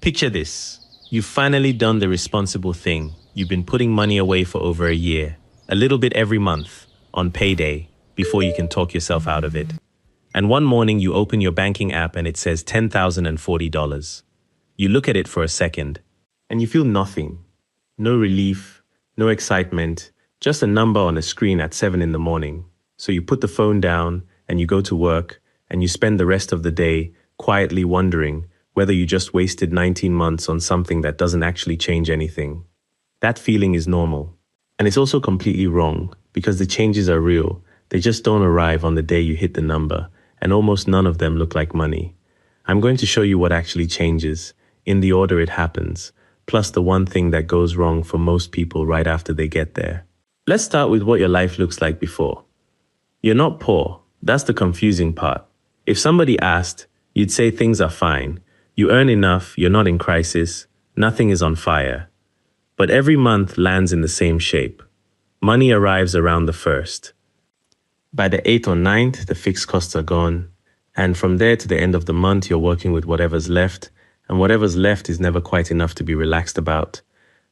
Picture this. You've finally done the responsible thing. You've been putting money away for over a year, a little bit every month, on payday, before you can talk yourself out of it. And one morning you open your banking app and it says $10,040. You look at it for a second, and you feel nothing. No relief, no excitement, just a number on a screen at 7 in the morning. So you put the phone down and you go to work and you spend the rest of the day quietly wondering whether you just wasted 19 months on something that doesn't actually change anything. That feeling is normal. And it's also completely wrong because the changes are real. They just don't arrive on the day you hit the number, and almost none of them look like money. I'm going to show you what actually changes, in the order it happens, plus the one thing that goes wrong for most people right after they get there. Let's start with what your life looks like before. You're not poor. That's the confusing part. If somebody asked, you'd say things are fine. You earn enough, you're not in crisis, nothing is on fire. But every month lands in the same shape. Money arrives around the 1st. By the 8th or 9th, the fixed costs are gone. And from there to the end of the month, you're working with whatever's left. And whatever's left is never quite enough to be relaxed about.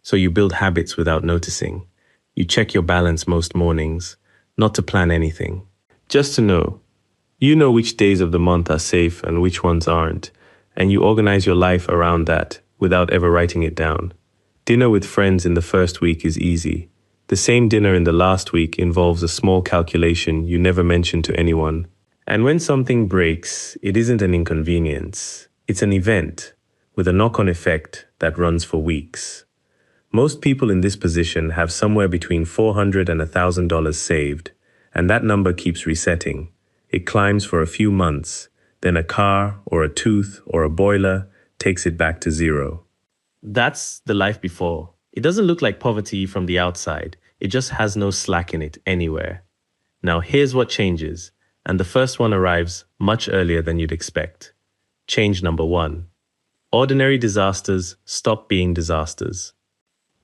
So you build habits without noticing. You check your balance most mornings, not to plan anything. Just to know. You know which days of the month are safe and which ones aren't. And you organize your life around that without ever writing it down. Dinner with friends in the first week is easy. The same dinner in the last week involves a small calculation you never mention to anyone. And when something breaks, it isn't an inconvenience. It's an event with a knock-on effect that runs for weeks. Most people in this position have somewhere between $400 and $1,000 saved, and that number keeps resetting. It climbs for a few months, then a car or a tooth or a boiler takes it back to zero. That's the life before. It doesn't look like poverty from the outside. It just has no slack in it anywhere. Now here's what changes, and the first one arrives much earlier than you'd expect. Change number 1. Ordinary disasters stop being disasters.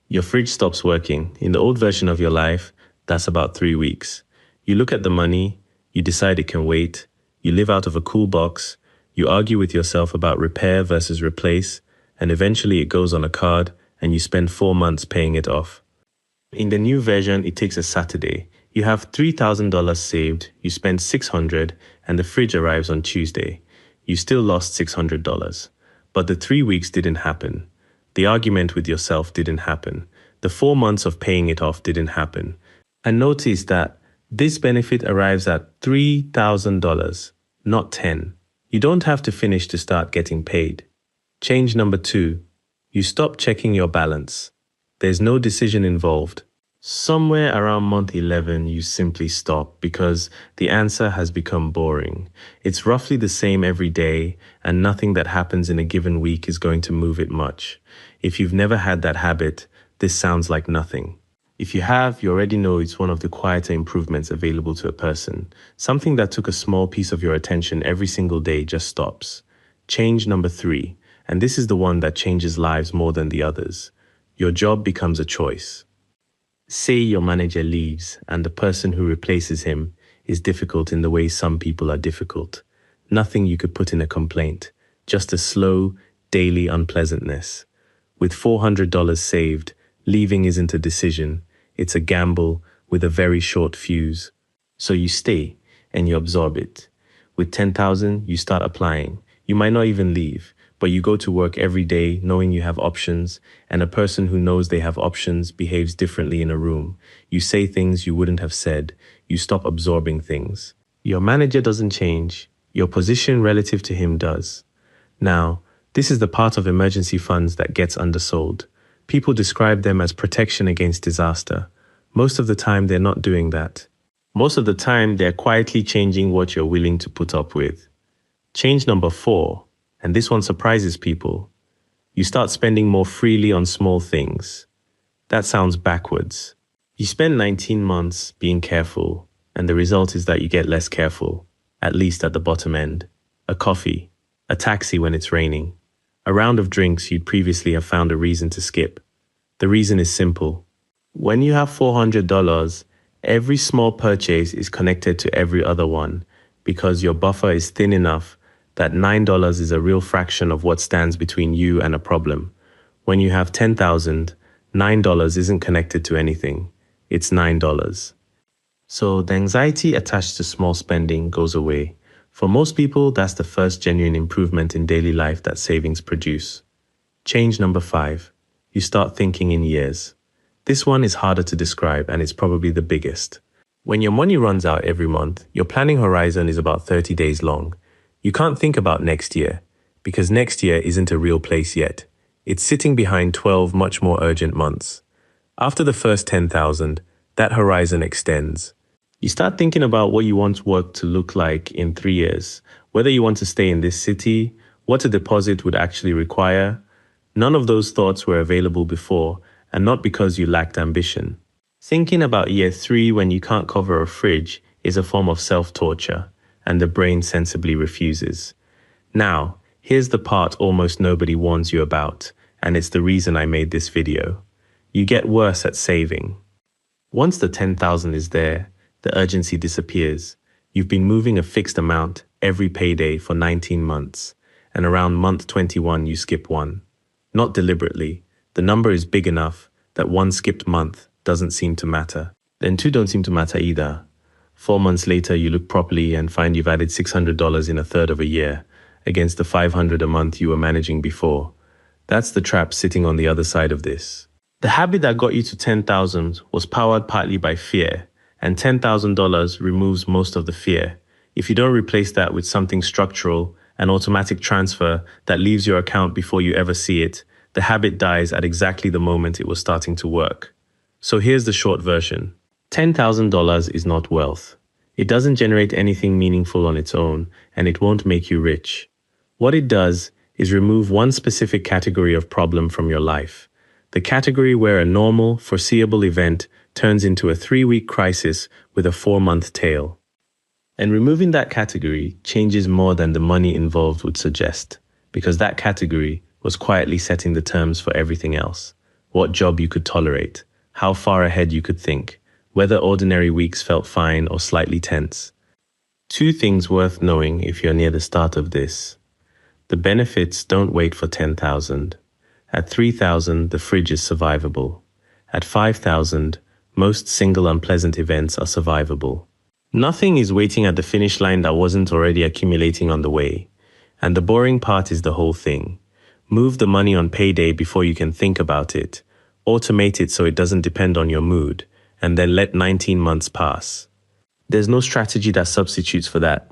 Your fridge stops working. In the old version of your life, that's about 3 weeks. You look at the money, you decide it can wait, you live out of a cool box, you argue with yourself about repair versus replace, and eventually it goes on a card and you spend 4 months paying it off. In the new version, it takes a Saturday. You have $3,000 saved, you spend $600, and the fridge arrives on Tuesday. You still lost $600. But the 3 weeks didn't happen. The argument with yourself didn't happen. The 4 months of paying it off didn't happen. And notice that this benefit arrives at $3,000, not 10. You don't have to finish to start getting paid. Change number 2. You stop checking your balance. There's no decision involved. Somewhere around month 11, you simply stop because the answer has become boring. It's roughly the same every day, and nothing that happens in a given week is going to move it much. If you've never had that habit, this sounds like nothing. If you have, you already know it's one of the quieter improvements available to a person. Something that took a small piece of your attention every single day just stops. Change number 3, and this is the one that changes lives more than the others. Your job becomes a choice. Say your manager leaves and the person who replaces him is difficult in the way some people are difficult. Nothing you could put in a complaint, just a slow, daily unpleasantness. With $400 saved, leaving isn't a decision, it's a gamble with a very short fuse. So you stay and you absorb it. With $10,000, you start applying. You might not even leave, but you go to work every day knowing you have options, and a person who knows they have options behaves differently in a room. You say things you wouldn't have said. You stop absorbing things. Your manager doesn't change. Your position relative to him does. Now, this is the part of emergency funds that gets undersold. People describe them as protection against disaster. Most of the time, they're not doing that. Most of the time, they're quietly changing what you're willing to put up with. Change number 4, and this one surprises people. You start spending more freely on small things. That sounds backwards. You spend 19 months being careful, and the result is that you get less careful, at least at the bottom end. A coffee, a taxi when it's raining, a round of drinks you'd previously have found a reason to skip. The reason is simple. When you have $400, every small purchase is connected to every other one because your buffer is thin enough that $9 is a real fraction of what stands between you and a problem. When you have 10,000, $9 isn't connected to anything. It's $9. So the anxiety attached to small spending goes away. For most people, that's the first genuine improvement in daily life that savings produce. Change number 5. You start thinking in years. This one is harder to describe and it's probably the biggest. When your money runs out every month, your planning horizon is about 30 days long. You can't think about next year, because next year isn't a real place yet. It's sitting behind 12 much more urgent months. After the first 10,000, that horizon extends. You start thinking about what you want work to look like in 3 years, whether you want to stay in this city, what a deposit would actually require. None of those thoughts were available before, and not because you lacked ambition. Thinking about year 3 when you can't cover a fridge is a form of self-torture, and the brain sensibly refuses. Now, here's the part almost nobody warns you about, and it's the reason I made this video. You get worse at saving. Once the 10,000 is there, the urgency disappears. You've been moving a fixed amount every payday for 19 months, and around month 21 you skip one. Not deliberately. The number is big enough that one skipped month doesn't seem to matter. Then 2 don't seem to matter either. 4 months later, you look properly and find you've added $600 in a third of a year, against the $500 a month you were managing before. That's the trap sitting on the other side of this. The habit that got you to 10,000 was powered partly by fear, and $10,000 removes most of the fear. If you don't replace that with something structural, an automatic transfer that leaves your account before you ever see it, the habit dies at exactly the moment it was starting to work. So here's the short version. $10,000 is not wealth. It doesn't generate anything meaningful on its own, and it won't make you rich. What it does is remove one specific category of problem from your life. The category where a normal, foreseeable event turns into a 3-week crisis with a 4-month tail. And removing that category changes more than the money involved would suggest, because that category was quietly setting the terms for everything else. What job you could tolerate, how far ahead you could think, whether ordinary weeks felt fine or slightly tense. 2 things worth knowing if you're near the start of this. The benefits don't wait for 10,000. At 3,000, the fridge is survivable. At 5,000, most single unpleasant events are survivable. Nothing is waiting at the finish line that wasn't already accumulating on the way. And the boring part is the whole thing. Move the money on payday before you can think about it. Automate it so it doesn't depend on your mood, and then let 19 months pass. There's no strategy that substitutes for that.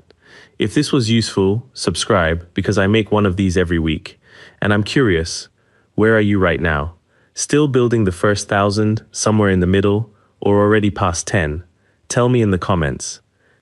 If this was useful, subscribe, because I make one of these every week. And I'm curious, where are you right now? Still building the first 1,000, somewhere in the middle, or already past 10? Tell me in the comments.